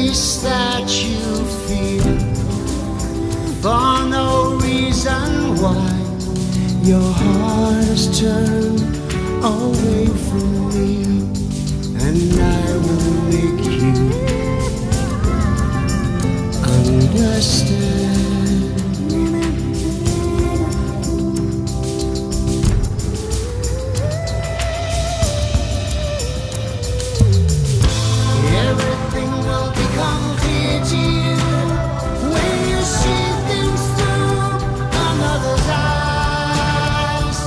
peace that you feel, for no reason why your heart has turned away from me, and I will make you understand. Everything will become clear to you when you see things through another's eyes.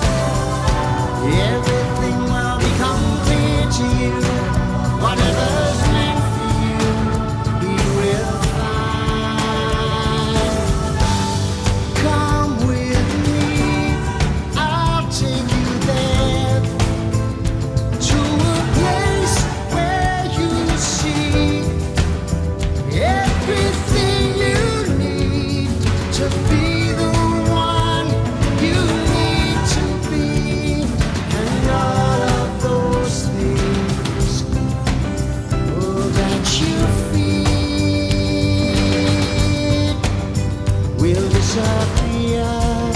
Everything will become clear to you. Whatever's meant for you, you will find. Come with me, I'll take you there, to a place where you see everything you need to be the one you need to be, and all of those things, oh, that you feel will disappear.